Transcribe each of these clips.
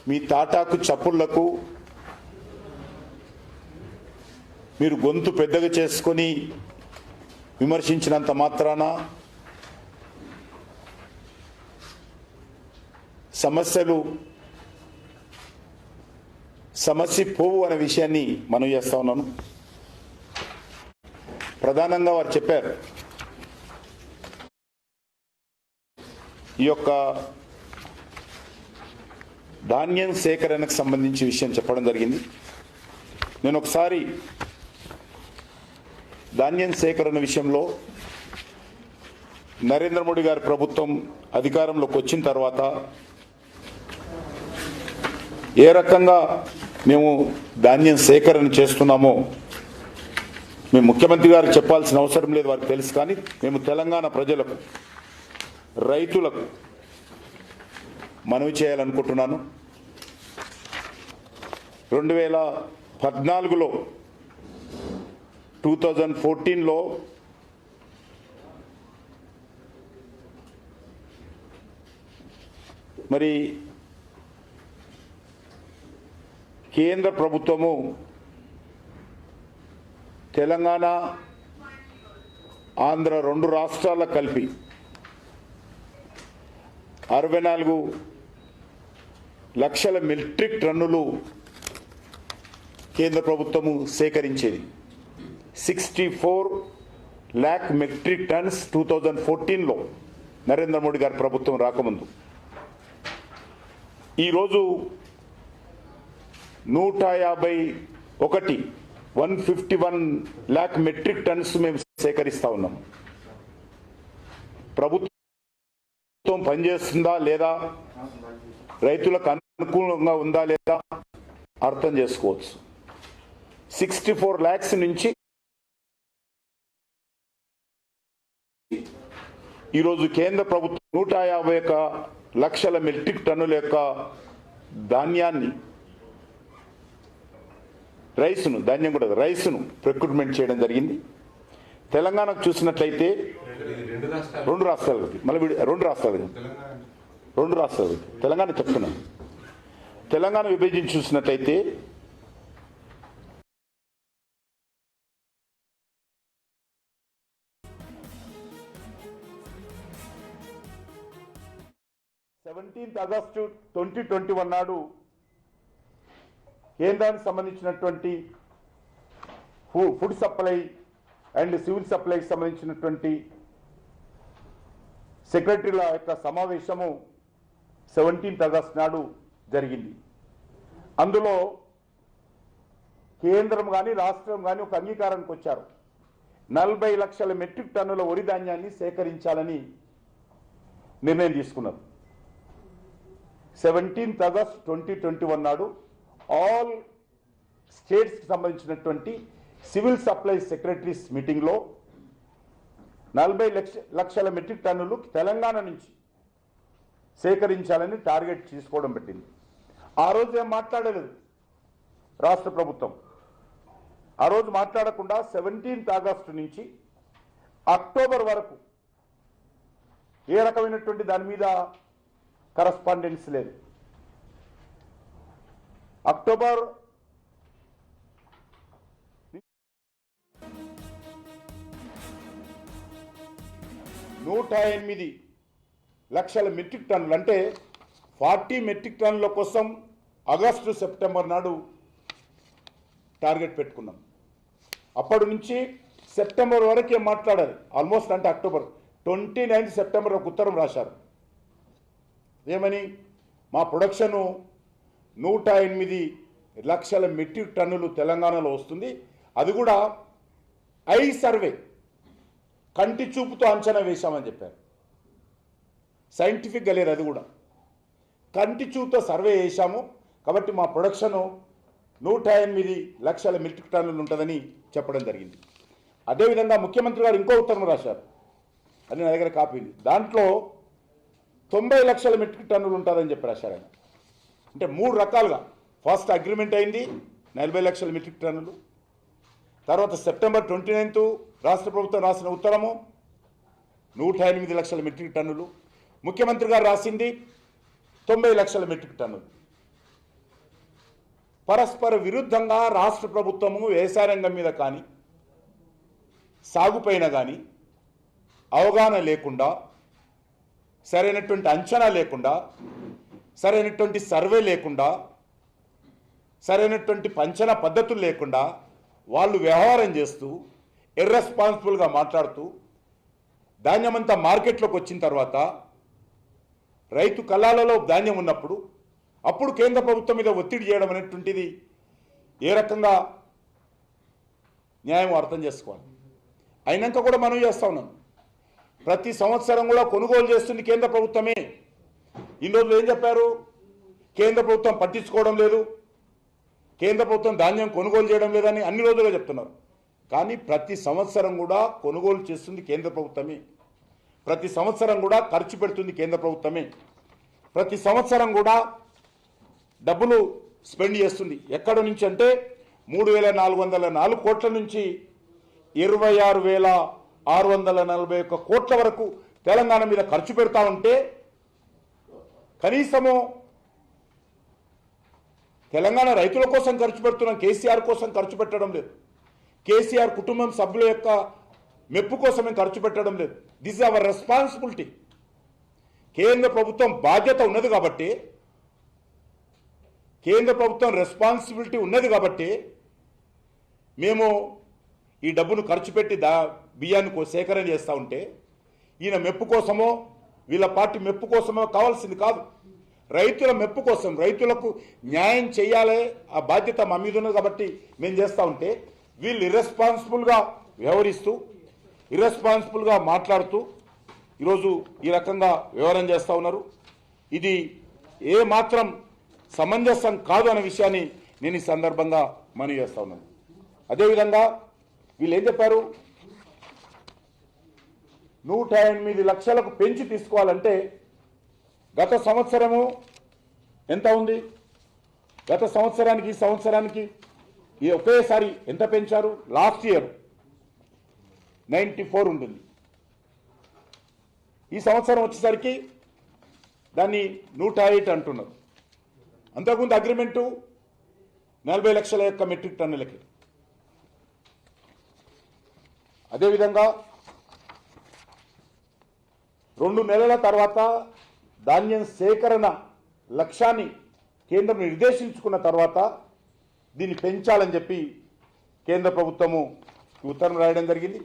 మీ తాటాకు చప్పుళ్లకు మీరు గొంతు పెద్దగా చేసుకొని విమర్శించినంత మాత్రాన సమస్య పోవు అనే విషయాన్ని మనం చేస్తా ఉన్నాను. ప్రధానంగా వారు చెప్పారు, ఈ యొక్క ధాన్యం సేకరణకు సంబంధించి విషయం చెప్పడం జరిగింది. నేను ఒకసారి ధాన్యం సేకరణ విషయంలో నరేంద్ర మోడీ గారి ప్రభుత్వం అధికారంలోకి వచ్చిన తర్వాత ఏ రకంగా మేము ధాన్యం సేకరణ చేస్తున్నామో మేము ముఖ్యమంత్రి గారికి చెప్పాల్సిన అవసరం లేదు, వారికి తెలుసు. కానీ మేము తెలంగాణ ప్రజలకు, రైతులకు మనవి చేయాలనుకుంటున్నాను. 2014లో 2014లో మరి కేంద్ర ప్రభుత్వము తెలంగాణ, ఆంధ్ర రెండు రాష్ట్రాల కలిపి 64 లక్షల మెట్రిక్ టన్నులు కేంద్ర ప్రభుత్వము సేకరించేది. 64 lakh మెట్రిక్ టన్స్ 2014లో నరేంద్ర మోడీ గారి ప్రభుత్వం రాకముందు. ఈరోజు 151 lakh మెట్రిక్ టన్స్ మేము సేకరిస్తూ ఉన్నాం. ప్రభుత్వం పనిచేస్తుందా లేదా, రైతులకు అనుకూలంగా ఉందా లేదా అర్థం చేసుకోవచ్చు. 64 lakhs నుంచి ఈరోజు కేంద్ర ప్రభుత్వం 151 లక్షల మెట్రిక్ టన్నుల యొక్క ధాన్యాన్ని, ధాన్యం కూడా రైస్ను ప్రొక్యూర్మెంట్ చేయడం జరిగింది. తెలంగాణకు చూసినట్లయితే రెండు రాష్ట్రాలు తెలంగాణ చెప్తున్నాను. తెలంగాణ విభజించి చూసినట్లయితే August 2021 నాడు కేంద్రానికి సంబంధించినటువంటి ఫుడ్ సప్లై అండ్ సివిల్ సప్లైకి సంబంధించినటువంటి సెక్రటరీల యొక్క సమావేశము 17th August నాడు జరిగింది. అందులో కేంద్రం కానీ రాష్ట్రం కానీ ఒక అంగీకారానికి వచ్చారు. 40 లక్షల మెట్రిక్ టన్నుల వరి ధాన్యాన్ని సేకరించాలని నిర్ణయం తీసుకున్నారు. 17th August 2021 నాడు ఆల్ స్టేట్స్కి సంబంధించినటువంటి సివిల్ సప్లై సెక్రటరీస్ మీటింగ్లో 40 లక్షల మెట్రిక్ టన్నులు తెలంగాణ నుంచి సేకరించాలని టార్గెట్ తీసుకోవడం పెట్టింది. ఆ రోజు ఏం మాట్లాడలేదు రాష్ట్ర ప్రభుత్వం. ఆ రోజు మాట్లాడకుండా 17th August నుంచి అక్టోబర్ వరకు ఏ రకమైనటువంటి దాని మీద కరస్పాండెన్స్ లేదు. అక్టోబర్ 108 లక్షల మెట్రిక్ టన్నులు అంటే 40 మెట్రిక్ టన్నుల కోసం ఆగస్టు సెప్టెంబర్ నాడు టార్గెట్ పెట్టుకున్నాం. అప్పటి నుంచి సెప్టెంబర్ వరకే మాట్లాడారు. ఆల్మోస్ట్ అంటే అక్టోబర్ 29th సెప్టెంబర్ ఒక ఉత్తరం రాశారు. ఏమని, మా ప్రొడక్షను 108 లక్షల మెట్రిక్ టన్నులు తెలంగాణలో వస్తుంది, అది కూడా ఐ సర్వే కంటి చూపుతో అంచనా వేశామని చెప్పారు. సైంటిఫిక్గా లేదు, అది కూడా కంటి చూపుతో సర్వే చేశాము కాబట్టి మా ప్రొడక్షను 108 లక్షల మెట్రిక్ టన్నులు ఉంటుందని చెప్పడం జరిగింది. అదేవిధంగా ముఖ్యమంత్రి గారు ఇంకో ఉత్తరం రాశారు, అది నా దగ్గర కాపీ ఉంది. దాంట్లో 90 లక్షల మెట్రిక్ టన్నులు ఉంటుందని చెప్పి రాశారు ఆయన. అంటే 3 రకాలుగా, ఫస్ట్ అగ్రిమెంట్ అయింది 40 లక్షల మెట్రిక్ టన్నులు, తర్వాత సెప్టెంబర్ 29th రాష్ట్ర ప్రభుత్వం రాసిన ఉత్తరము 108 లక్షల మెట్రిక్ టన్నులు, ముఖ్యమంత్రి గారు రాసింది 90 లక్షల మెట్రిక్ టన్నులు. పరస్పర విరుద్ధంగా రాష్ట్ర ప్రభుత్వము వ్యవసాయ రంగం మీద కానీ సాగుపైన కానీ అవగాహన లేకుండా, సరైనటువంటి అంచనా లేకుండా, సరైనటువంటి సర్వే లేకుండా, సరైనటువంటి పంచనా పద్ధతులు లేకుండా వాళ్ళు వ్యవహారం చేస్తూ ఇర్రెస్పాన్సిబుల్గా మాట్లాడుతూ ధాన్యమంతా మార్కెట్లోకి వచ్చిన తర్వాత రైతు కళ్ళాలలో ధాన్యం ఉన్నప్పుడు అప్పుడు కేంద్ర ప్రభుత్వం మీద ఒత్తిడి చేయడం అనేటువంటిది ఏ రకంగా న్యాయం అర్థం చేసుకోవాలి. అయినాక కూడా మనం చేస్తూ ఉన్నాం. ప్రతి సంవత్సరం కూడా కొనుగోలు చేస్తుంది కేంద్ర ప్రభుత్వమే. ఇన్ని రోజులు ఏం చెప్పారు? కేంద్ర ప్రభుత్వం పట్టించుకోవడం లేదు, కేంద్ర ప్రభుత్వం ధాన్యం కొనుగోలు చేయడం లేదని అన్ని రోజులుగా చెప్తున్నారు. కానీ ప్రతి సంవత్సరం కూడా కొనుగోలు చేస్తుంది కేంద్ర ప్రభుత్వమే, ప్రతి సంవత్సరం కూడా ఖర్చు పెడుతుంది కేంద్ర ప్రభుత్వమే, ప్రతి సంవత్సరం కూడా డబ్బులు స్పెండ్ చేస్తుంది. ఎక్కడ నుంచి అంటే 3,404 కోట్ల నుంచి 26,641 కోట్ల వరకు తెలంగాణ మీద ఖర్చు పెడతా ఉంటే కనీసము తెలంగాణ రైతుల కోసం ఖర్చు పెడుతున్నాం, కేసీఆర్ కోసం ఖర్చు పెట్టడం లేదు, కేసీఆర్ కుటుంబం సభ్యుల యొక్క మెప్పు కోసమే ఖర్చు పెట్టడం లేదు. This is our responsibility. కేంద్ర ప్రభుత్వం బాధ్యత ఉన్నది కాబట్టి, కేంద్ర ప్రభుత్వం రెస్పాన్సిబిలిటీ ఉన్నది కాబట్టి మేము ఈ డబ్బును ఖర్చు పెట్టి బియ్యాన్ని సేకరణ చేస్తూ ఉంటే ఈయన మెప్పు కోసమో వీళ్ళ పార్టీ మెప్పు కోసమో కావాల్సింది కాదు. రైతుల మెప్పు కోసం, రైతులకు న్యాయం చేయాలి, ఆ బాధ్యత మా మీద ఉన్నది కాబట్టి మేము చేస్తూ ఉంటే వీళ్ళు ఇర్రెస్పాన్సిబుల్గా వ్యవహరిస్తూ, ఇర్రెస్పాన్సిబుల్గా మాట్లాడుతూ ఈరోజు ఈ రకంగా వ్యవహారం చేస్తూ ఉన్నారు. ఇది ఏ మాత్రం సమంజసం కాదు అనే విషయాన్ని నేను ఈ సందర్భంగా మనవి చేస్తూ ఉన్నాను. అదేవిధంగా వీళ్ళు ఏం చెప్పారు? 108 లక్షలకు పెంచి తీసుకోవాలంటే గత సంవత్సరము ఎంత ఉంది? గత సంవత్సరానికి ఈ సంవత్సరానికి ఒకేసారి ఎంత పెంచారు? లాస్ట్ ఇయర్ 94 ఉంటుంది. ఈ సంవత్సరం వచ్చేసరికి దాన్ని 108 అంటున్నారు. అంతకుముందు అగ్రిమెంటు 40 లక్షల యొక్క మెట్రిక్ టన్నులకి. అదేవిధంగా 2 నెలల తర్వాత ధాన్యం సేకరణ లక్ష్యాన్ని కేంద్రం నిర్దేశించుకున్న తర్వాత దీన్ని పెంచాలని చెప్పి కేంద్ర ప్రభుత్వము ఉత్తర్వులు రాయడం జరిగింది.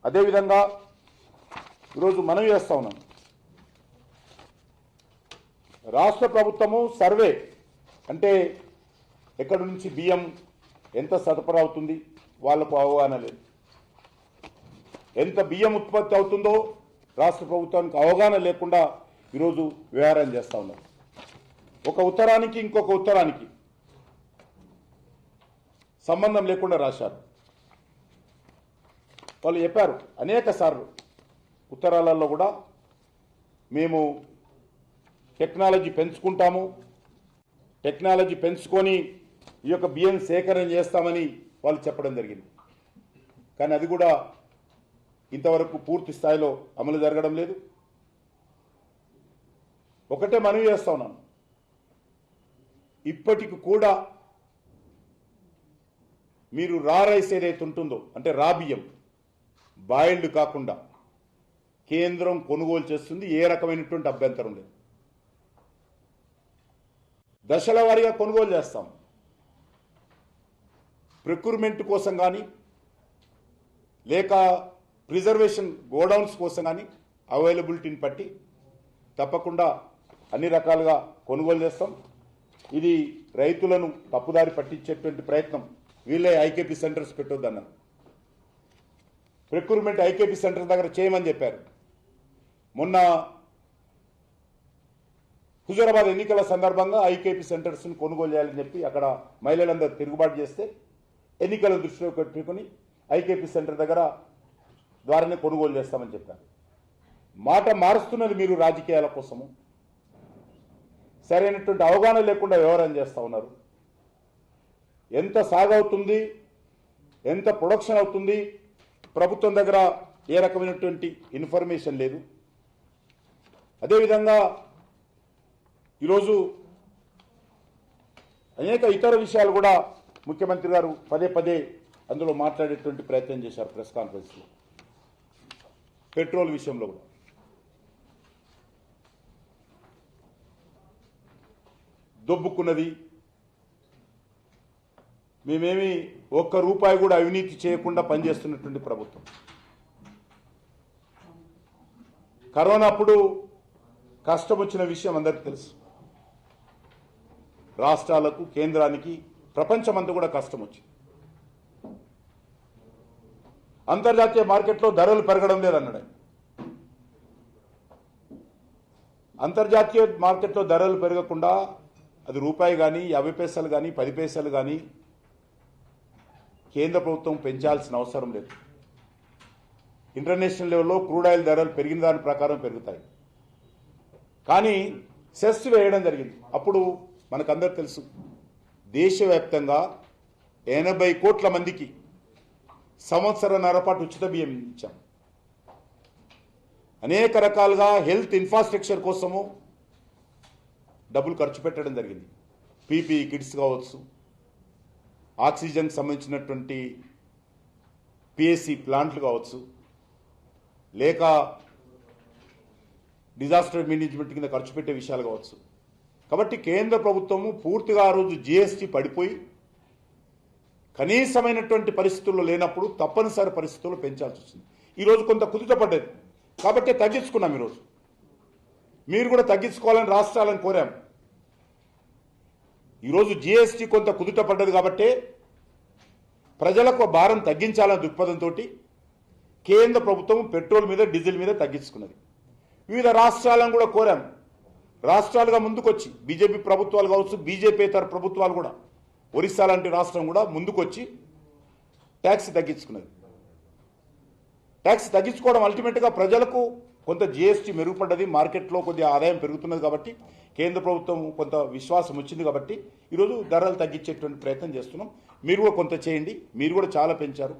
అదేవిధంగా ఈరోజు మనం చేస్తూ ఉన్నాం, రాష్ట్ర ప్రభుత్వము సర్వే అంటే ఎక్కడి నుంచి బియ్యం ఎంత సరఫరా అవుతుంది వాళ్ళకు అవగాహన లేదు, ఎంత బియ్యం ఉత్పత్తి అవుతుందో రాష్ట్ర ప్రభుత్వానికి అవగాహన లేకుండా ఈరోజు వ్యవహారం చేస్తూ ఉన్నారు. ఒక ఉత్తరానికి ఇంకొక ఉత్తరానికి సంబంధం లేకుండా రాశారు. వాళ్ళు చెప్పారు అనేక సార్లు ఉత్తరాలలో కూడా, మేము టెక్నాలజీ పెంచుకుంటాము, టెక్నాలజీ పెంచుకొని ఈ యొక్క బియ్యం సేకరణ చేస్తామని వాళ్ళు చెప్పడం జరిగింది. కానీ అది కూడా ఇంతవరకు పూర్తి స్థాయిలో అమలు జరగడం లేదు. ఒకటే మనవి చేస్తా ఉన్నాను, ఇప్పటికి కూడా మీరు రా రైస్ ఏదైతే ఉంటుందో అంటే రా బియ్యం బాయిల్డ్ కాకుండా కేంద్రం కొనుగోలు చేస్తుంది. ఏ రకమైనటువంటి అభ్యంతరం లేదు. దశల వారీగా కొనుగోలు చేస్తాం. ప్రొక్యూర్మెంట్ కోసం కానీ లేక ప్రిజర్వేషన్ గోడౌన్స్ కోసం కానీ అవైలబిలిటీని బట్టి తప్పకుండా అన్ని రకాలుగా కొనుగోలు చేస్తాం. ఇది రైతులను తప్పుదారి పట్టించేటువంటి ప్రయత్నం. వీళ్ళే ఐకేపీ సెంటర్స్ పెట్టొద్దన్నారు. ప్రొక్యూర్మెంట్ ఐకేపీ సెంటర్ దగ్గర చేయమని చెప్పారు. మొన్న హుజూరాబాద్ ఎన్నికల సందర్భంగా ఐకేపీ సెంటర్స్ని కొనుగోలు చేయాలని చెప్పి అక్కడ మహిళలందరూ తిరుగుబాటు చేస్తే ఎన్నికలను దృష్టిలో పెట్టుకుని ఐకేపీ సెంటర్ దగ్గర ద్వారానే కొనుగోలు చేస్తామని చెప్పారు. మాట మారుస్తున్నది మీరు రాజకీయాల కోసము. సరైనటువంటి అవగాహన లేకుండా వ్యవహారం చేస్తూ ఉన్నారు. ఎంత సాగవుతుంది, ఎంత ప్రొడక్షన్ అవుతుంది ప్రభుత్వం దగ్గర ఏ రకమైనటువంటి ఇన్ఫర్మేషన్ లేదు. అదేవిధంగా ఈరోజు అనేక ఇతర విషయాలు కూడా ముఖ్యమంత్రి గారు పదే పదే అందులో మాట్లాడేటువంటి ప్రయత్నం చేశారు ప్రెస్ కాన్ఫరెన్స్లో. పెట్రోల్ విషయంలో కూడా దొబ్బుకున్నది, మేమేమి ఒక్క రూపాయి కూడా అవినీతి చేయకుండా పనిచేస్తున్నటువంటి ప్రభుత్వం. కరోనా అప్పుడు కష్టం వచ్చిన విషయం అందరికీ తెలుసు. రాష్ట్రాలకు, కేంద్రానికి, ప్రపంచమంతా కూడా కష్టం వచ్చింది. అంతర్జాతీయ మార్కెట్లో ధరలు పెరగడం లేదన్నాడు. అంతర్జాతీయ మార్కెట్లో ధరలు పెరగకుండా అది రూపాయి కానీ 50 పైసలు కానీ 10 పైసలు కానీ కేంద్ర ప్రభుత్వం పెంచాల్సిన అవసరం లేదు. ఇంటర్నేషనల్ లెవెల్లో క్రూడ్ ఆయిల్ ధరలు పెరిగిన దాని ప్రకారం పెరుగుతాయి. కానీ సెస్ వేయడం జరిగింది. అప్పుడు మనకందరూ తెలుసు, దేశవ్యాప్తంగా 80 కోట్ల మందికి సంవత్సరన్నర పాటు ఉచిత బియ్యం ఇచ్చాం. అనేక రకాలుగా హెల్త్ ఇన్ఫ్రాస్ట్రక్చర్ కోసము డబ్బులు ఖర్చు పెట్టడం జరిగింది. పీపీఈ కిట్స్ కావచ్చు, ఆక్సిజన్కి సంబంధించినటువంటి పిఎస్సి ప్లాంట్లు కావచ్చు, లేక డిజాస్టర్ మేనేజ్మెంట్ కింద ఖర్చు పెట్టే విషయాలు కావచ్చు. కాబట్టి కేంద్ర ప్రభుత్వము పూర్తిగా ఆ రోజు జిఎస్టీ పడిపోయి కనీసమైనటువంటి పరిస్థితుల్లో లేనప్పుడు తప్పనిసరి పరిస్థితుల్లో పెంచాల్సి వచ్చింది. ఈరోజు కొంత కుదుట పడ్డది కాబట్టి తగ్గించుకున్నాం. ఈరోజు మీరు కూడా తగ్గించుకోవాలని రాష్ట్రాలను కోరాం. ఈరోజు జిఎస్టీ కొంత కుదుట పడ్డది కాబట్టి ప్రజలకు భారం తగ్గించాలనే దృక్పథంతో కేంద్ర ప్రభుత్వం పెట్రోల్ మీద, డీజిల్ మీద తగ్గించుకున్నది. వివిధ రాష్ట్రాలను కూడా కోరాం. రాష్ట్రాలుగా ముందుకొచ్చి బీజేపీ ప్రభుత్వాలు కావచ్చు, బీజేపీతర ప్రభుత్వాలు కూడా, ఒరిస్సా లాంటి రాష్ట్రం కూడా ముందుకొచ్చి ట్యాక్స్ తగ్గించుకున్నది. ట్యాక్స్ తగ్గించుకోవడం అల్టిమేట్గా ప్రజలకు కొంత జిఎస్టీ మెరుగుపడ్డది, మార్కెట్లో కొద్దిగా ఆదాయం పెరుగుతున్నది. కాబట్టి కేంద్ర ప్రభుత్వం కొంత విశ్వాసం వచ్చింది. కాబట్టి ఈరోజు ధరలు తగ్గించేటువంటి ప్రయత్నం చేస్తున్నాం. మీరు కూడా కొంత చేయండి. మీరు కూడా చాలా పెంచారు.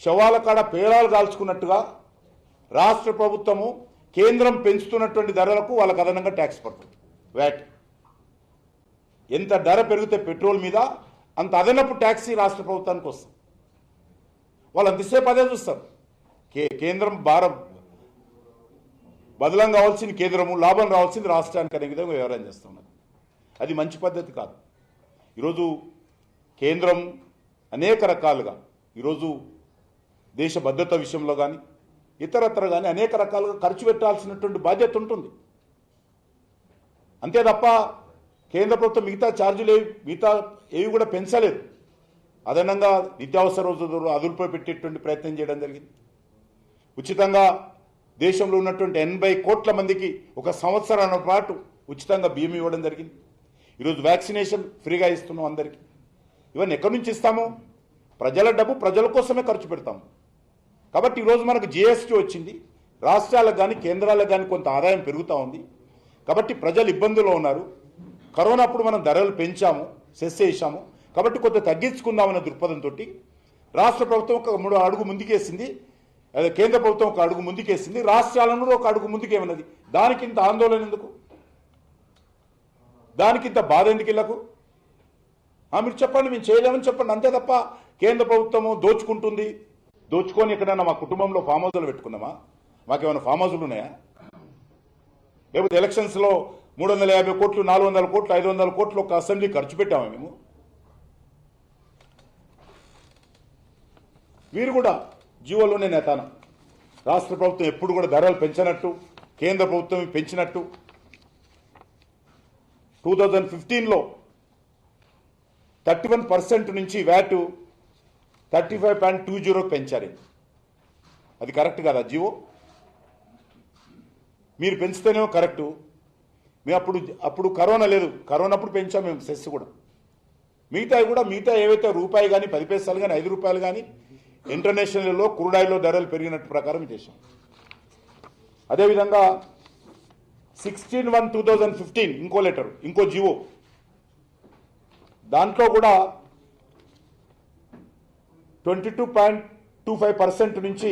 శవాల కాడ పేరాలు కాల్చుకున్నట్టుగా రాష్ట్ర ప్రభుత్వము కేంద్రం పెంచుతున్నటువంటి ధరలకు వాళ్ళకు అదనంగా ట్యాక్స్ పడుతుంది, వ్యాట్. ఎంత ధర పెరిగితే పెట్రోల్ మీద అంత అదనపు ట్యాక్సీ రాష్ట్ర ప్రభుత్వానికి వస్తుంది. వాళ్ళు అంతసేపు అదే చూస్తారు. కేంద్రం భారం బదలం కావాల్సింది కేంద్రము, లాభం రావాల్సింది రాష్ట్రానికి అనే విధంగా వ్యవహారం చేస్తున్నారు. అది మంచి పద్ధతి కాదు. ఈరోజు కేంద్రం అనేక రకాలుగా ఈరోజు దేశ భద్రత విషయంలో కానీ ఇతరత్ర కానీ అనేక రకాలుగా ఖర్చు పెట్టాల్సినటువంటి బాధ్యత ఉంటుంది. అంతే తప్ప కేంద్ర ప్రభుత్వం మిగతా ఛార్జీలు ఏవి కూడా పెంచలేదు. అదనంగా నిత్యావసర వస్తువులు అదుపులో పెట్టేటువంటి ప్రయత్నం చేయడం జరిగింది. ఉచితంగా దేశంలో ఉన్నటువంటి 80 కోట్ల మందికి ఒక సంవత్సరాల పాటు ఉచితంగా బియ్యం ఇవ్వడం జరిగింది. ఈరోజు వ్యాక్సినేషన్ ఫ్రీగా ఇస్తున్నాం అందరికీ. ఇవన్నీ ఎక్కడి నుంచి ఇస్తాము? ప్రజల డబ్బు ప్రజల కోసమే ఖర్చు పెడతాము. కాబట్టి ఈరోజు మనకు జిఎస్టీ వచ్చింది. రాష్ట్రాలకు కానీ కేంద్రాలకు కానీ కొంత ఆదాయం పెరుగుతూ ఉంది. కాబట్టి ప్రజలు ఇబ్బందుల్లో ఉన్నారు. కరోనా అప్పుడు మనం ధరలు పెంచాము, సెస్ చేశాము. కాబట్టి కొంత తగ్గించుకుందామన్న దృక్పథంతో రాష్ట్ర ప్రభుత్వం ఒక 3 అడుగు ముందుకేసింది, అదే కేంద్ర ప్రభుత్వం ఒక అడుగు ముందుకేసింది, రాష్ట్రాలను ఒక అడుగు ముందుకేమన్నది. దానికింత ఆందోళన ఎందుకు? దానికింత బాధ ఎందుకు? ఇళ్లకు మీరు చెప్పండి, మేము చేయలేమని చెప్పండి. అంతే తప్ప కేంద్ర ప్రభుత్వము దోచుకుంటుంది, దోచుకొని ఎక్కడన్నా మా కుటుంబంలో ఫామ్ హౌస్లు పెట్టుకున్నామా? మాకేమైనా ఫామ్ హౌస్లు ఉన్నాయా? లేకపోతే ఎలక్షన్స్లో 350 కోట్లు, 400 కోట్లు, 500 కోట్లు ఒక అసెంబ్లీ ఖర్చు పెట్టామా మేము? వీరు కూడా జీవోలోనే నేతాను. రాష్ట్ర ప్రభుత్వం ఎప్పుడు కూడా ధరలు పెంచినట్టు, కేంద్ర ప్రభుత్వం పెంచినట్టు 2015లో 31% నుంచి వ్యాట్ 35.20 పెంచారు. అది కరెక్ట్ కదా జీవో? మీరు పెంచితేనేమో కరెక్టు. మేము అప్పుడు కరోనా లేదు, కరోనా అప్పుడు పెంచాం మేము సెస్ కూడా. మిగతా ఏవైతే రూపాయి కానీ 10 పైసలు కానీ 5 రూపాయలు కానీ ఇంటర్నేషనల్లో క్రూడ్ ఆయిల్లో ధరలు పెరిగినట్టు ప్రకారం చేశాం. అదేవిధంగా 16/1/2015 ఇంకో లెటర్, ఇంకో జీవో, దాంట్లో కూడా 22.25% నుంచి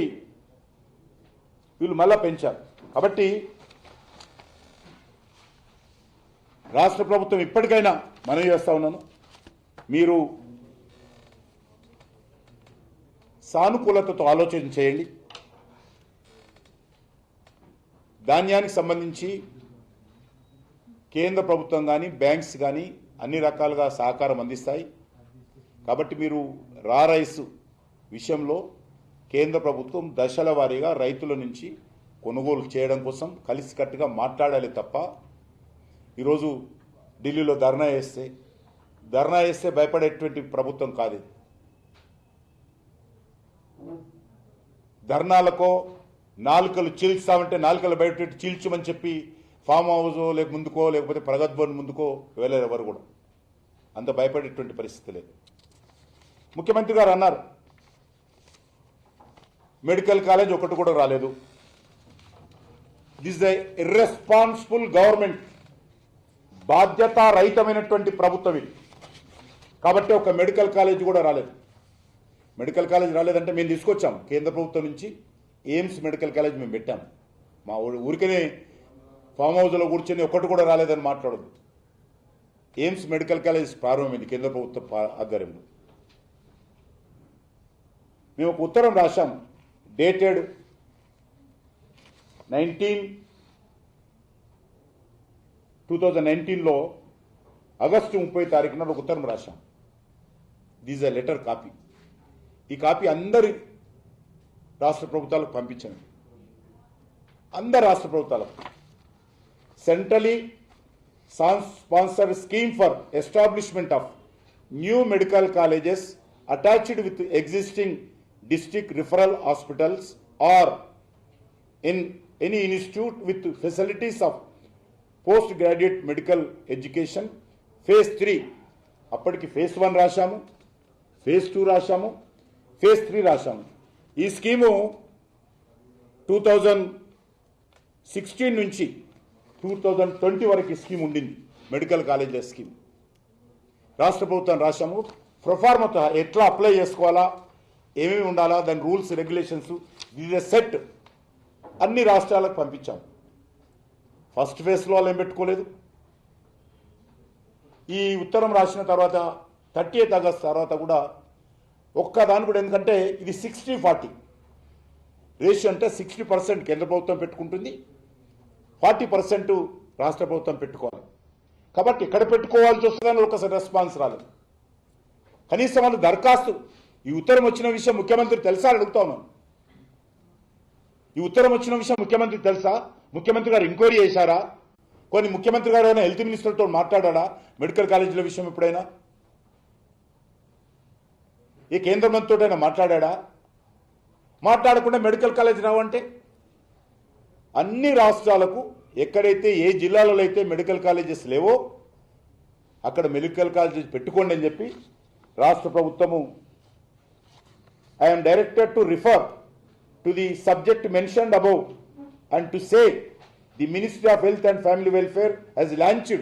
వీళ్ళు మళ్ళా పెంచారు. కాబట్టి రాష్ట్ర ప్రభుత్వం ఇప్పటికైనా మనవి చేస్తా ఉన్నాను, మీరు సానుకూలతతో ఆలోచన చేయండి. ధాన్యానికి సంబంధించి కేంద్ర ప్రభుత్వం కానీ బ్యాంక్స్ కానీ అన్ని రకాలుగా సహకారం అందిస్తాయి. కాబట్టి మీరు రైస్ విషయంలో కేంద్ర ప్రభుత్వం దశల వారీగా రైతుల నుంచి కొనుగోలు చేయడం కోసం కలిసికట్టుగా మాట్లాడాలి తప్ప ఈరోజు ఢిల్లీలో ధర్నా చేస్తే భయపడేటువంటి ప్రభుత్వం కాదు. ధర్నాలకో నాలుకలు చీల్చామంటే నాలుకలు బయట చీల్చమని చెప్పి ఫామ్ హౌస్ ముందుకో లేకపోతే ప్రగతి భవన్ ముందుకో వెళ్ళారు ఎవరు కూడా. అంత భయపడేటువంటి పరిస్థితి లేదు. ముఖ్యమంత్రి గారు అన్నారు మెడికల్ కాలేజ్ ఒకటి కూడా రాలేదు. దిస్ ద ఇర్రెస్పాన్సిబుల్ గవర్నమెంట్, బాధ్యతారహితమైనటువంటి ప్రభుత్వం ఇది. కాబట్టి ఒక మెడికల్ కాలేజ్ కూడా రాలేదు. మెడికల్ కాలేజ్ రాలేదంటే మేము తీసుకొచ్చాం కేంద్ర ప్రభుత్వం నుంచి ఎయిమ్స్ మెడికల్ కాలేజ్ మేము పెట్టాం. మా ఊరికనే ఫామ్ హౌస్లో కూర్చొని ఒక్కటి కూడా రాలేదని మాట్లాడదు. ఎయిమ్స్ మెడికల్ కాలేజ్ ప్రారంభమైంది కేంద్ర ప్రభుత్వ ఆధ్వర్యంలో. మేము ఒక ఉత్తరం రాశాం డేటెడ్ 2019లో ఆగస్టు 30 తారీఖున ఒక ఉత్తరం రాశాం. This a letter copy. ఈ కాపీ అందరి రాష్ట్ర ప్రభుత్వాలకు పంపించండి. అందరు రాష్ట్ర ప్రభుత్వాలకు centrally sponsored scheme for establishment of new medical colleges attached with existing district referral hospitals or in any institute with facilities of postgraduate medical education. phase 3 అప్పటికి phase 1 రాశాము, phase 2 రాశాము, phase 3 రాశాము. ఈ స్కీము 2016 నుంచి 2020 వరకు ఈ స్కీమ్ ఉండింది. Medical కాలేజీల స్కీమ్ రాష్ట్ర ప్రభుత్వం రాశాము. ప్రొఫార్మతో ఎట్లా అప్లై చేసుకోవాలా, ఏమేమి ఉండాలా, దాని రూల్స్ రెగ్యులేషన్స్ సెట్ అన్ని రాష్ట్రాలకు పంపించాం. ఫస్ట్ ఫేజ్లో వాళ్ళు ఏం పెట్టుకోలేదు. ఈ ఉత్తరం రాసిన తర్వాత 30th ఆగస్ట్ తర్వాత కూడా ఒక్కదాని కూడా, ఎందుకంటే ఇది 60-40 రేషియో, అంటే 60% కేంద్ర ప్రభుత్వం పెట్టుకుంటుంది, 40% రాష్ట్ర ప్రభుత్వం పెట్టుకోవాలి. కాబట్టి ఎక్కడ పెట్టుకోవాల్సి వస్తుందని ఒకసారి రెస్పాన్స్ రాలేదు. కనీసం వాళ్ళు దరఖాస్తు, ఈ ఉత్తరం వచ్చిన విషయం ముఖ్యమంత్రి తెలుసా అని అడుగుతా ఉన్నాను. ఈ ఉత్తరం వచ్చిన విషయం ముఖ్యమంత్రికి తెలుసా? ముఖ్యమంత్రి గారు ఎంక్వైరీ చేశారా? కొన్ని ముఖ్యమంత్రి గారు అయినా హెల్త్ మినిస్టర్తో మాట్లాడా మెడికల్ కాలేజీల విషయం ఎప్పుడైనా? ఈ కేంద్ర మంత్రితో అయినా మాట్లాడా? మాట్లాడకుండా మెడికల్ కాలేజ్ రావంటే అన్ని రాష్ట్రాలకు ఎక్కడైతే ఏ జిల్లాలలో అయితే మెడికల్ కాలేజెస్ లేవో అక్కడ మెడికల్ కాలేజెస్ పెట్టుకోండి అని చెప్పి రాష్ట్ర ప్రభుత్వము I am directed to refer to the subject mentioned above and to say the Ministry of Health and Family Welfare has launched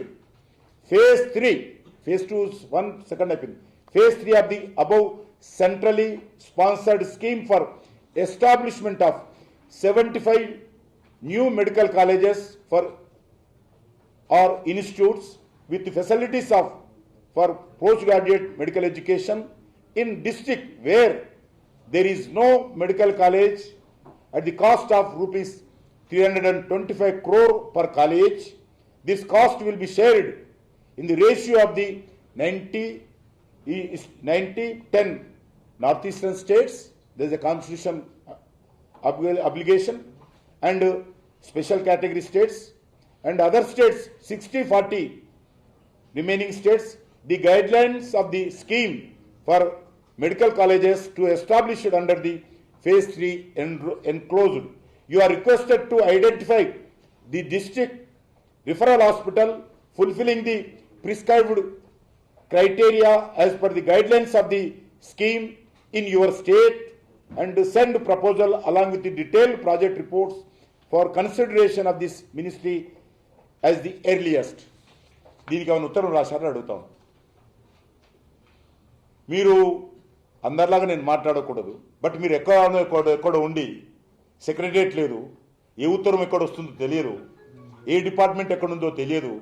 phase 3, phase 2 is 1 second phase 3 of the above centrally sponsored scheme for establishment of 75 new medical colleges for or institutes with the facilities of for postgraduate medical education in district where there is no medical college at the cost of rupees 325 crore per college. This cost will be shared in the ratio of the 90-10 northeastern states. There is a constitution obligation, and special category states and other states 60-40 remaining states. The guidelines of the scheme for medical colleges to establish it under the phase 3 enclosed. You are requested to identify the district referral hospital fulfilling the prescribed criteria as per the guidelines of the scheme in your state and send proposal along with the detailed project reports for consideration of this ministry as the earliest. దీనికి ఏమైనా ఉత్తరం రాశారని అడుగుతాం. మీరు అందరిలాగా నేను మాట్లాడకూడదు, but మీరు ఎక్కడ ఉండి సెక్రటరియట్ లేదు, ఏ ఉత్తరం ఎక్కడ వస్తుందో తెలియదు, ఏ డిపార్ట్మెంట్ ఎక్కడుందో తెలియదు,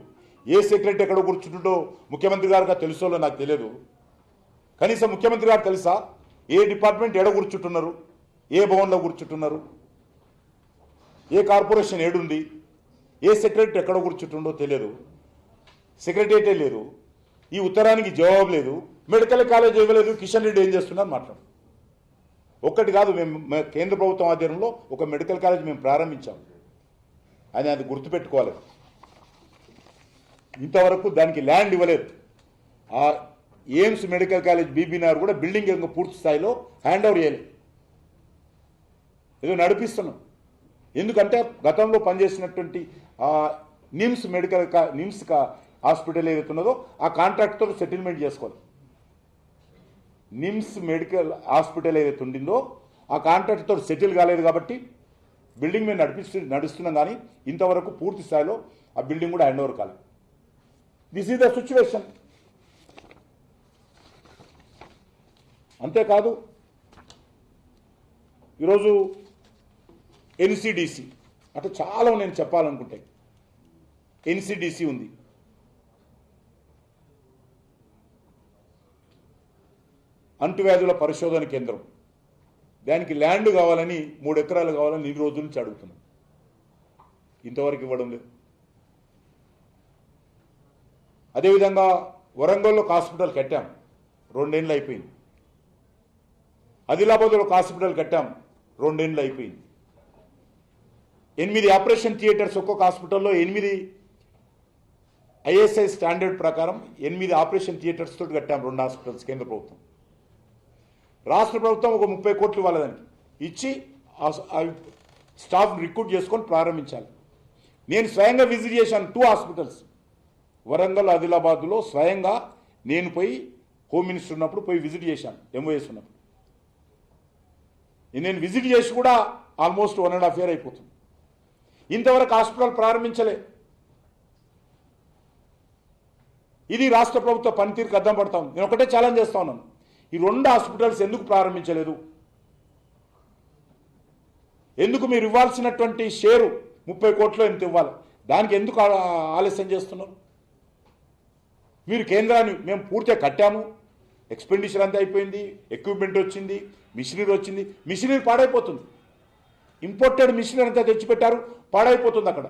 ఏ సెక్రటరీ ఎక్కడ కూర్చుంటుండో ముఖ్యమంత్రి గారికి తెలుసో నాకు తెలియదు. కనీసం ముఖ్యమంత్రి గారు తెలుసా ఏ డిపార్ట్మెంట్ ఎడ కూర్చుంటున్నారు, ఏ భవన్లో కూర్చుంటున్నారు, ఏ కార్పొరేషన్ ఏడుంది, ఏ సెక్రటరీ ఎక్కడ కూర్చుంటుండో తెలియదు. సెక్రటరియటే లేదు, ఈ ఉత్తరానికి జవాబు లేదు, మెడికల్ కాలేజ్ ఇవ్వలేదు, కిషన్ రెడ్డి ఏం చేస్తున్నారు మాట్లాడు. ఒక్కటి కాదు, మేము కేంద్ర ప్రభుత్వం ఆధ్వర్యంలో ఒక మెడికల్ కాలేజ్ మేము ప్రారంభించాం, అది గుర్తుపెట్టుకోవాలి. ఇంతవరకు దానికి ల్యాండ్ ఇవ్వలేదు. ఆ ఎయిమ్స్ మెడికల్ కాలేజ్ బీబీనగర్ కూడా బిల్డింగ్ ఇంకా పూర్తి స్థాయిలో హ్యాండ్ ఓవర్ చేయలేదు, ఏదో నడిపిస్తున్నాం. ఎందుకంటే గతంలో పనిచేసినటువంటి నిమ్స్ నిమ్స్ హాస్పిటల్ ఏదైతే ఉన్నదో ఆ కాంట్రాక్ట్తో సెటిల్మెంట్ చేసుకోవాలి. నిమ్స్ మెడికల్ హాస్పిటల్ ఏదైతే ఉండిందో ఆ కాంట్రాక్ట్తో సెటిల్ కాలేదు కాబట్టి బిల్డింగ్ మేము నడుస్తున్నాం, కానీ ఇంతవరకు పూర్తి స్థాయిలో ఆ బిల్డింగ్ కూడా హ్యాండ్ ఓవర్ కాలేదు. This is the situation. అంతేకాదు ఈరోజు ఎన్సిడిసి అట్లా చాలా నేను చెప్పాలనుకుంటే ఎన్సిడిసి ఉంది. అంటువ్యాధుల పరిశోధన కేంద్రం, దానికి ల్యాండ్ కావాలని 3 ఎకరాలు కావాలని 2 రోజుల నుంచి అడుగుతున్నాం, ఇంతవరకు ఇవ్వడం లేదు. అదేవిధంగా వరంగల్లో ఒక హాస్పిటల్ కట్టాం, 2 ఏళ్ళు అయిపోయింది. ఆదిలాబాద్లో ఒక హాస్పిటల్ కట్టాం, 2 ఏళ్ళు అయిపోయింది. 8 ఆపరేషన్ థియేటర్స్, ఒక్కొక్క హాస్పిటల్లో 8 ISI స్టాండర్డ్ ప్రకారం 8 ఆపరేషన్ థియేటర్స్ తోటి కట్టాం 2 హాస్పిటల్స్. కేంద్ర ప్రభుత్వం, రాష్ట్ర ప్రభుత్వం ఒక 30 కోట్లు వాళ్ళదానికి ఇచ్చి స్టాఫ్ రిక్రూట్ చేసుకొని ప్రారంభించాలి. నేను స్వయంగా విజిట్ చేశాను 2 హాస్పిటల్స్, వరంగల్ ఆదిలాబాద్లో స్వయంగా నేను పోయి హోమ్ మినిస్టర్ ఉన్నప్పుడు పోయి విజిట్ చేశాను, MOS ఉన్నప్పుడు. నేను విజిట్ చేసి కూడా ఆల్మోస్ట్ 1.5 year అయిపోతుంది. ఇంతవరకు హాస్పిటల్ ప్రారంభించలే. ఇది రాష్ట్ర ప్రభుత్వ పనితీరుకు అద్దం పడతా ఉంది. నేను ఒకటే ఛాలెంజ్ చేస్తా ఉన్నాను, ఈ 2 హాస్పిటల్స్ ఎందుకు ప్రారంభించలేదు? ఎందుకు మీరు ఇవ్వాల్సినటువంటి షేరు 30 కోట్లు ఎంత ఇవ్వాలి, దానికి ఎందుకు ఆలస్యం చేస్తున్నారు? మీరు కేంద్రాన్ని మేము పూర్తిగా కట్టాము, ఎక్స్పెండిచర్ అంతా అయిపోయింది, ఎక్విప్మెంట్ వచ్చింది, మిషనరీ వచ్చింది, మిషనరీ పాడైపోతుంది. ఇంపోర్టెడ్ మిషనరీ అంతా తెచ్చిపెట్టారు, పాడైపోతుంది. అక్కడ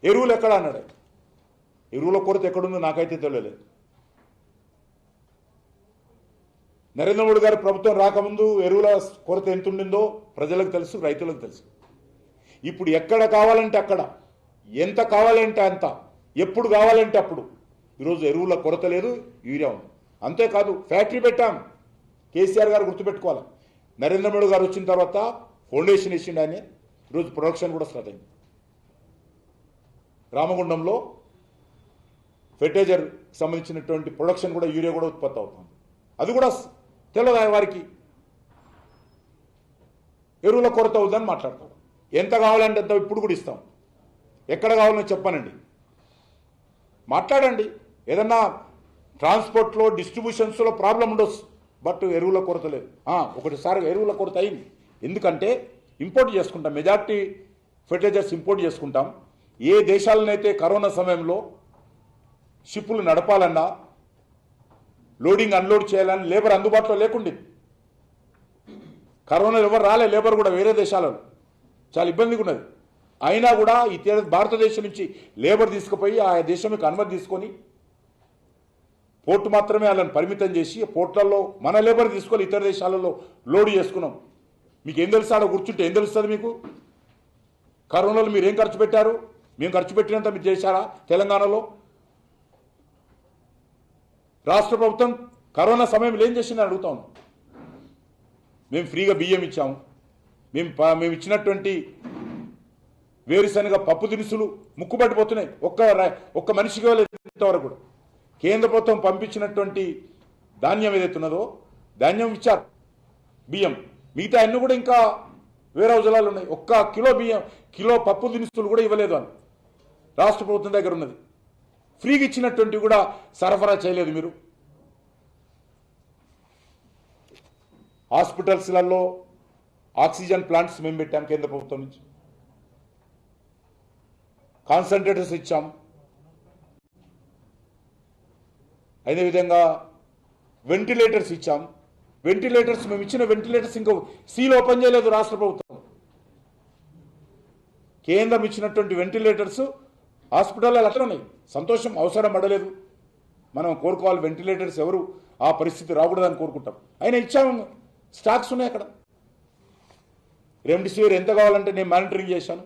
ఎరువులు ఎక్కడ అన్నాడు, ఎరువుల కొరత ఎక్కడుందో నాకైతే తెలియలేదు. నరేంద్ర మోడీ గారి ప్రభుత్వం రాకముందు ఎరువుల కొరత ఎంత ఉండిందో ప్రజలకు తెలుసు, రైతులకు తెలుసు. ఇప్పుడు ఎక్కడ కావాలంటే అక్కడ, ఎంత కావాలంటే అంత, ఎప్పుడు కావాలంటే అప్పుడు. ఈరోజు ఎరువుల కొరత లేదు, యూరియా ఉంది. అంతేకాదు ఫ్యాక్టరీ పెట్టాం. కేసీఆర్ గారు గుర్తుపెట్టుకోవాలి, నరేంద్ర మోడీ గారు వచ్చిన తర్వాత ఫౌండేషన్ ఇచ్చిండు ఆయన, ఈరోజు ప్రొడక్షన్ కూడా స్టార్ట్ అయింది. రామగుండంలో ఫెర్టిలైజర్ సంబంధించినటువంటి ప్రొడక్షన్ కూడా, యూరియా కూడా ఉత్పత్తి అవుతుంది. అది కూడా తెలియదు వారికి. ఎరువుల కొరత అవుతుందని మాట్లాడతాం. ఎంత కావాలంటే అంత ఇప్పుడు కూడా ఇస్తాం. ఎక్కడ కావాలని చెప్పానండి, మాట్లాడండి. ఏదన్నా ట్రాన్స్పోర్ట్లో డిస్ట్రిబ్యూషన్స్లో ప్రాబ్లం ఉండొచ్చు, బట్ ఎరువుల కొరత లేదు. ఒకటిసారి ఎరువుల కొరత అయింది, ఎందుకంటే ఇంపోర్ట్ చేసుకుంటాం, మెజార్టీ ఫెర్టిలైజర్స్ ఇంపోర్ట్ చేసుకుంటాం. ఏ దేశాలనైతే కరోనా సమయంలో షిప్పులు నడపాలన్నా, లోడింగ్ అన్లోడ్ చేయాలని లేబర్ అందుబాటులో లేకుండే, కరోనా ఎవరు రాలే, లేబర్ కూడా వేరే దేశాలలో చాలా ఇబ్బందిగా ఉన్నది. అయినా కూడా ఈ భారతదేశం నుంచి లేబర్ తీసుకుపోయి ఆ దేశంకి అనుమతి తీసుకొని పోర్టు మాత్రమే వాళ్ళని పరిమితం చేసి పోర్ట్లలో మన లేబర్ తీసుకొని ఇతర దేశాలలో లోడ్ చేసుకున్నాం. మీకు ఏం తెలుసు, ఆడ కూర్చుంటే ఏం తెలుస్తుంది మీకు? కరోనాలో మీరు ఏం ఖర్చు పెట్టారు? మేము ఖర్చు పెట్టినంత మీరు చేశారా? తెలంగాణలో రాష్ట్ర ప్రభుత్వం కరోనా సమయంలో ఏం చేసిందని అడుగుతాం. మేము ఫ్రీగా బియ్యం ఇచ్చాము, మేము ఇచ్చినటువంటి వేరుశనగ పప్పు దినుసులు ముక్కుబడిపోతున్నాయి, ఒక్క మనిషికి ఇంతవరకు కూడా. కేంద్ర ప్రభుత్వం పంపించినటువంటి ధాన్యం ఏదైతే ఉన్నదో ధాన్యం ఇచ్చారు, బియ్యం, మిగతా అన్ని కూడా ఇంకా వేరే హౌజులాలు ఉన్నాయి. 1 కిలో బియ్యం, కిలో పప్పు దినుసులు కూడా ఇవ్వలేదు అని రాష్ట్ర ప్రభుత్వం దగ్గర ఉన్నది. ఫ్రీగా ఇచ్చినటువంటి కూడా సరఫరా చేయలేదు మీరు. హాస్పిటల్స్లలో ఆక్సిజన్ ప్లాంట్స్ మేము పెట్టాం కేంద్ర ప్రభుత్వం నుంచి. కాన్సన్ట్రేటర్స్ ఇచ్చాం. అదేవిధంగా వెంటిలేటర్స్ ఇచ్చాం. వెంటిలేటర్స్ మేము ఇచ్చిన వెంటిలేటర్స్ ఇంకో సీల్ ఓపెన్ చేయలేదు రాష్ట్ర ప్రభుత్వం. కేంద్రం ఇచ్చినటువంటి వెంటిలేటర్స్ హాస్పిటల్లో అట్లా ఉన్నాయి. సంతోషం, అవసరం పడలేదు. మనం కోరుకోవాలి, వెంటిలేటర్స్ ఎవరు ఆ పరిస్థితి రాకూడదని కోరుకుంటాం. అయినా ఇచ్చాము, స్టాక్స్ ఉన్నాయి అక్కడ. రెమ్డెసివిర్ ఎంత కావాలంటే నేను మానిటరింగ్ చేశాను.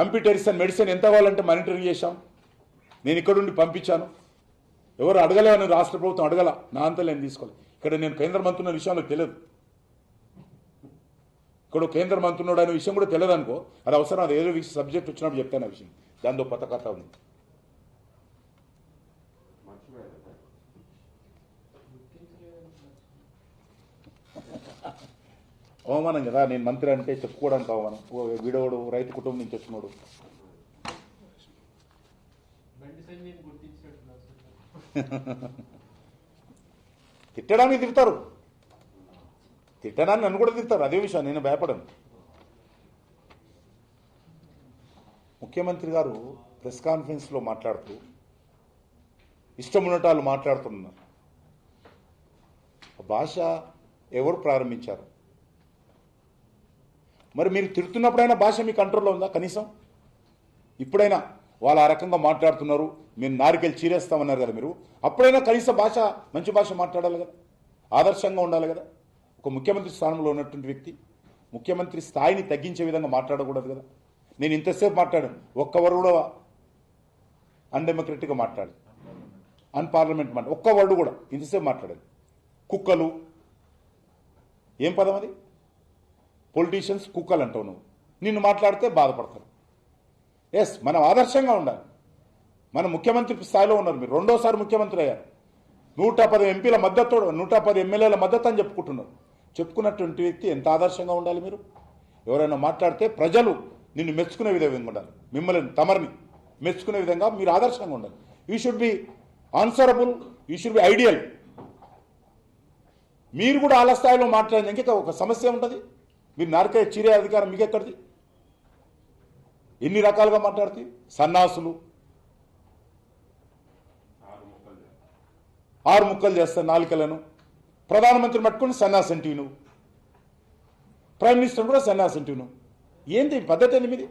అంపిటెరిసన్ మెడిసిన్ ఎంత కావాలంటే మానిటరింగ్ చేశాం. నేను ఇక్కడుండి పంపించాను. ఎవరు అడగలేని రాష్ట్ర ప్రభుత్వం అడగల, నా అంతా నేను తీసుకోవాలి. ఇక్కడ నేను కేంద్ర మంత్రున్న విషయంలో తెలియదు, ఇక్కడ కేంద్ర మంత్రున్నాడు అనే విషయం కూడా తెలియదు అనుకో, అది అవసరం. అది ఏదో సబ్జెక్ట్ వచ్చినప్పుడు చెప్తాను ఆ విషయం. దాంతో కొత్త కథ ఉంది. అవమానం కదా, నేను మంత్రి అంటే చెప్పుకోవడానికి అవమానం. వీడోడు రైతు కుటుంబం నుంచి వచ్చినోడు. తిట్టడానికి తిడతారు, తిట్టడానికి నన్ను కూడా తిడతారు. అదే విషయం, నేను భయపడను. ముఖ్యమంత్రి గారు ప్రెస్ కాన్ఫరెన్స్లో మాట్లాడుతూ ఇష్టం ఉన్నటాలు మాట్లాడుతున్నారు. భాష ఎవరు ప్రారంభించారు? మరి మీరు తిడుతున్నప్పుడైనా భాష మీ కంట్రోల్లో ఉందా? కనీసం ఇప్పుడైనా వాళ్ళు ఆ రకంగా మాట్లాడుతున్నారు, మీరు నారికెళ్ళి చీరేస్తామన్నారు కదా మీరు, అప్పుడైనా కనీస భాష, మంచి భాష మాట్లాడాలి కదా, ఆదర్శంగా ఉండాలి కదా. ఒక ముఖ్యమంత్రి స్థానంలో ఉన్నటువంటి వ్యక్తి ముఖ్యమంత్రి స్థాయిని తగ్గించే విధంగా మాట్లాడకూడదు కదా. నేను ఇంతసేపు మాట్లాడాను, ఒక్కవరు కూడా అన్డెమోక్రటిక్గా మాట్లాడాను, అన్పార్లమెంట్ మాట ఒక్క వర్డ్ కూడా ఇంతసేపు మాట్లాడాను. కుక్కలు ఏం పదం అది? పొలిటీషియన్స్ కుక్కలు అంటావు నువ్వు. నిన్ను మాట్లాడితే బాధపడతారు. ఎస్, మనం ఆదర్శంగా ఉండాలి. మన ముఖ్యమంత్రి స్థాయిలో ఉన్నారు మీరు, రెండోసారి ముఖ్యమంత్రి అయ్యారు. 110 ఎంపీల మద్దతు, 110 ఎమ్మెల్యేల మద్దతు అని చెప్పుకుంటున్నారు. చెప్పుకున్నటువంటి వ్యక్తి ఎంత ఆదర్శంగా ఉండాలి మీరు? ఎవరైనా మాట్లాడితే ప్రజలు నిన్ను మెచ్చుకునే విధంగా ఉండాలి, మిమ్మల్ని తమరిని మెచ్చుకునే విధంగా మీరు ఆదర్శంగా ఉండాలి. You should be answerable, you should be ideal. మీరు కూడా ఆల స్థాయిలో మాట్లాడిన ఇంకా ఒక సమస్య ఉంటుంది. మీరు నారికాయ చీరే అధికారం మీకు ఎక్కడిది? ఎన్ని రకాలుగా మాట్లాడితే సన్నాసులు 6 ముక్కలు చేస్తారు నాలుకలను. ప్రధానమంత్రి పట్టుకుని సన్నాసి అంటివి నువ్వు, ప్రైమ్ మినిస్టర్ కూడా సన్నాసి అంటివి నువ్వు. ఏంటి పద్ధతి? ఎనిమిది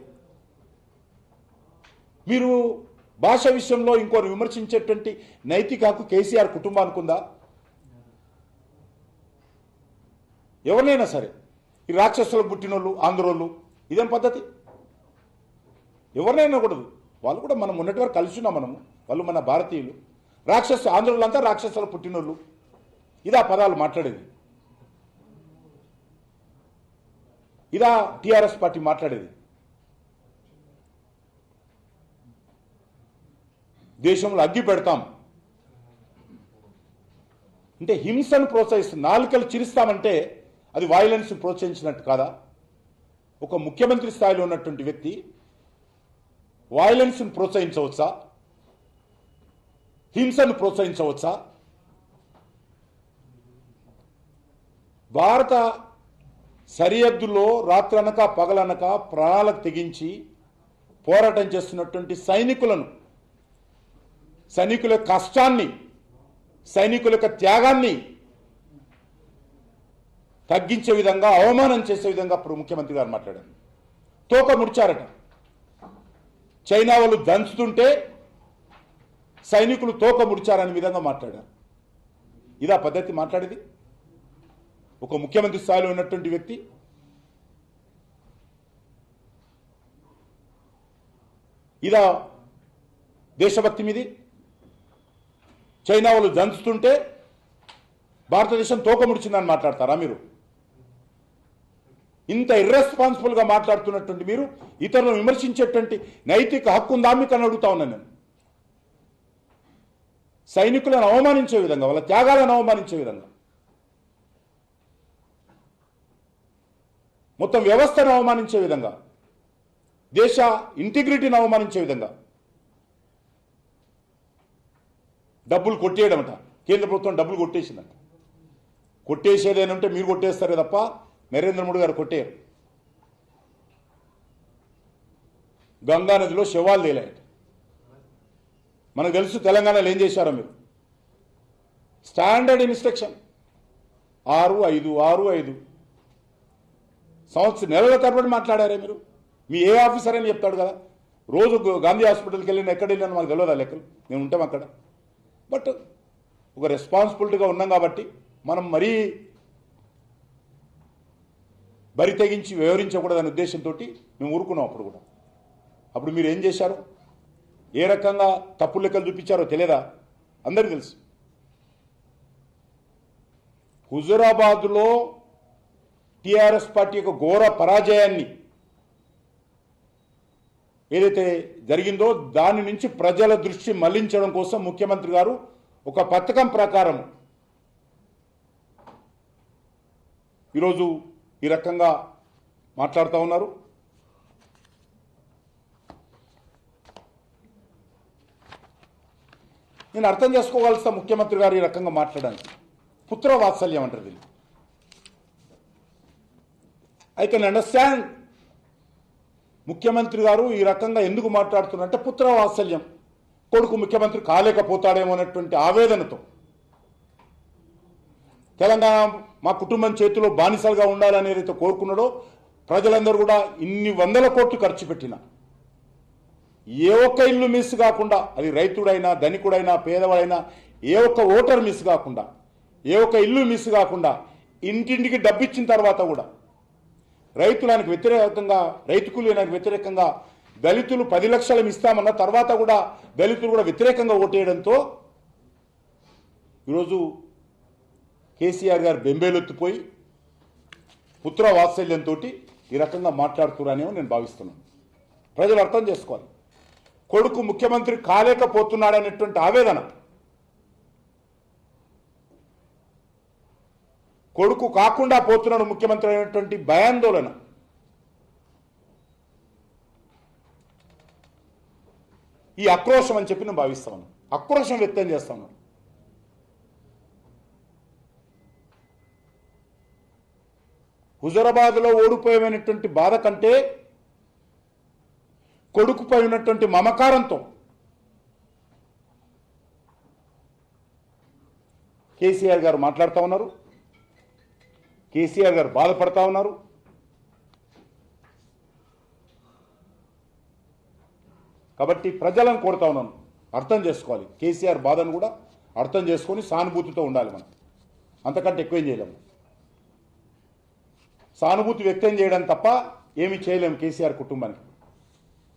మీరు భాష విషయంలో ఇంకోరు విమర్శించేటువంటి నైతిక హక్కు కేసీఆర్ కుటుంబానికి ఉందా? ఎవరినైనా సరే, ఈ రాక్షసులకు పుట్టినోళ్ళు, ఆంధ్రోళ్ళు, ఇదేం పద్ధతి? ఎవరినైనా కూడదు. వాళ్ళు కూడా మనం ఉన్నటి వరకు కలిసి ఉన్నాం. మనము, వాళ్ళు మన భారతీయులు. ఆంధ్రులంతా రాక్షసులు పుట్టినోళ్ళు, ఇదా పదాలు మాట్లాడేది? ఇదా టీఆర్ఎస్ పార్టీ మాట్లాడేది? దేశంలో అగ్గి పెడతాం అంటే హింసను ప్రోత్సహిస్తుంది. నాలుకలు చిరుస్తామంటే అది వైలెన్స్ ప్రోత్సహించినట్టు కాదా? ఒక ముఖ్యమంత్రి స్థాయిలో ఉన్నటువంటి వ్యక్తి వైలెన్స్ను ప్రోత్సహించవచ్చా? హింసను ప్రోత్సహించవచ్చా? భారత సరిహద్దులో రాత్రనక పగలనక ప్రాణాలకు తెగించి పోరాటం చేస్తున్నటువంటి సైనికుల కష్టాన్ని, సైనికుల యొక్క త్యాగాన్ని తగ్గించే విధంగా, అవమానం చేసే విధంగా ఇప్పుడు ముఖ్యమంత్రి గారు మాట్లాడారు. తోక ముడిచారట. చైనా వాళ్ళు దంచుతుంటే సైనికులు తోక ముడిచారనే విధంగా మాట్లాడారు. ఇదా పద్ధతి మాట్లాడేది? ఒక ముఖ్యమంత్రి స్థాయిలో ఉన్నటువంటి వ్యక్తి ఇదా దేశభక్తి మీది? చైనా వాళ్ళు దంచుతుంటే భారతదేశం తోక ముడిచిందని మాట్లాడతారా మీరు? ఇంత ఇర్రెస్పాన్సిబుల్గా మాట్లాడుతున్నటువంటి మీరు ఇతరులను విమర్శించేటువంటి నైతిక హక్కు ఉందా మీకు అని అడుగుతా ఉన్నాను నేను. సైనికులను అవమానించే విధంగా, వాళ్ళ త్యాగాలను అవమానించే విధంగా, మొత్తం వ్యవస్థను అవమానించే విధంగా, దేశ ఇంటిగ్రిటీని అవమానించే విధంగా డబ్బులు కొట్టేయడమట. కేంద్ర ప్రభుత్వం డబ్బులు కొట్టేసిందంట. కొట్టేసేదేనంటే మీరు కొట్టేస్తారే తప్ప నరేంద్ర మోడీ గారు కొట్టేయరు. గంగా నదిలో శవాలు తేలాయట. మనకు తెలుసు తెలంగాణలో ఏం చేశారో మీరు. స్టాండర్డ్ ఇన్స్ట్రక్షన్ 6-5 సంవత్సరం నెలల తరబడి మాట్లాడారే మీరు. మీ ఏ ఆఫీసర్ అని చెప్తాడు కదా, రోజు గాంధీ హాస్పిటల్కి వెళ్ళిన ఎక్కడ వెళ్ళినా మాకు తెలియదు ఆ లెక్కలు, మేము ఉంటాం అక్కడ. బట్ ఒక రెస్పాన్సిబిలిటీగా ఉన్నాం కాబట్టి మనం మరీ బరి తెగించి వివరించకూడదనే ఉద్దేశంతో మేము ఊరుకున్నాం. అప్పుడు కూడా అప్పుడు మీరు ఏం చేశారు, ఏ రకంగా తప్పుడు లెక్కలు చూపించారో తెలియదా? అందరికీ తెలుసు. హుజూరాబాద్లో టీఆర్ఎస్ పార్టీ యొక్క ఘోర పరాజయాన్ని ఏదైతే జరిగిందో దాని నుంచి ప్రజల దృష్టి మళ్లించడం కోసం ముఖ్యమంత్రి గారు ఒక పథకం ప్రకారం ఈరోజు ఈ రకంగా మాట్లాడుతూ ఉన్నారు. నేను అర్థం చేసుకోవాల్సిన ముఖ్యమంత్రి గారు ఈ రకంగా మాట్లాడడానికి పుత్ర వాత్సల్యం అంటారు దీన్ని. ఐ కెన్ అండర్స్టాండ్ ముఖ్యమంత్రి గారు ఈ రకంగా ఎందుకు మాట్లాడుతున్నారంటే పుత్ర వాత్సల్యం, కొడుకు ముఖ్యమంత్రి కాలేకపోతాడేమో అనేటువంటి ఆవేదనతో. తెలంగాణ మా కుటుంబం చేతిలో బానిసలుగా ఉండాలని ఏదైతే కోరుకున్నాడో ప్రజలందరూ కూడా ఇన్ని వందల కోట్లు ఖర్చు పెట్టిన ఏ ఒక్క ఇల్లు మిస్ కాకుండా, అది రైతుడైనా ధనికుడైనా పేదవాడైనా ఏ ఒక్క ఓటర్ మిస్ కాకుండా, ఏ ఒక్క ఇల్లు మిస్ కాకుండా ఇంటింటికి డబ్బు ఇచ్చిన తర్వాత కూడా రైతులకు వ్యతిరేకంగా, రైతు కూలీలకు వ్యతిరేకంగా దళితులు 10 లక్షలు ఇస్తామన్న తర్వాత కూడా దళితులు కూడా వ్యతిరేకంగా ఓటేయడంతో ఈరోజు కేసీఆర్ గారు బెంబేలెత్తిపోయి పుత్ర వాత్సల్యంతో ఈ రకంగా మాట్లాడుతున్నారనేమో నేను భావిస్తున్నాను. ప్రజలు అర్థం చేసుకోవాలి. కొడుకు ముఖ్యమంత్రి కాలేకపోతున్నాడనేటువంటి ఆవేదన, కొడుకు కాకుండా పోతున్నాడు ముఖ్యమంత్రి అయినటువంటి భయాందోళన, ఈ ఆక్రోశం అని చెప్పి నేను భావిస్తాను. ఆక్రోశం వ్యక్తం చేస్తాను. హుజూరాబాద్లో ఓడిపోయినటువంటి బాధ కంటే కొడుకుపై ఉన్నటువంటి మమకారంతో కేసీఆర్ గారు మాట్లాడుతూ ఉన్నారు. కేసీఆర్ గారు బాధపడతా ఉన్నారు. కాబట్టి ప్రజలను కోరుతా ఉన్నాను, అర్థం చేసుకోవాలి. కేసీఆర్ బాధను కూడా అర్థం చేసుకొని సానుభూతితో ఉండాలి. మనం అంతకంటే ఎక్కువేం చేయలేము. సానుభూతి వ్యక్తం చేయడం తప్ప ఏమీ చేయలేము కేసీఆర్ కుటుంబానికి.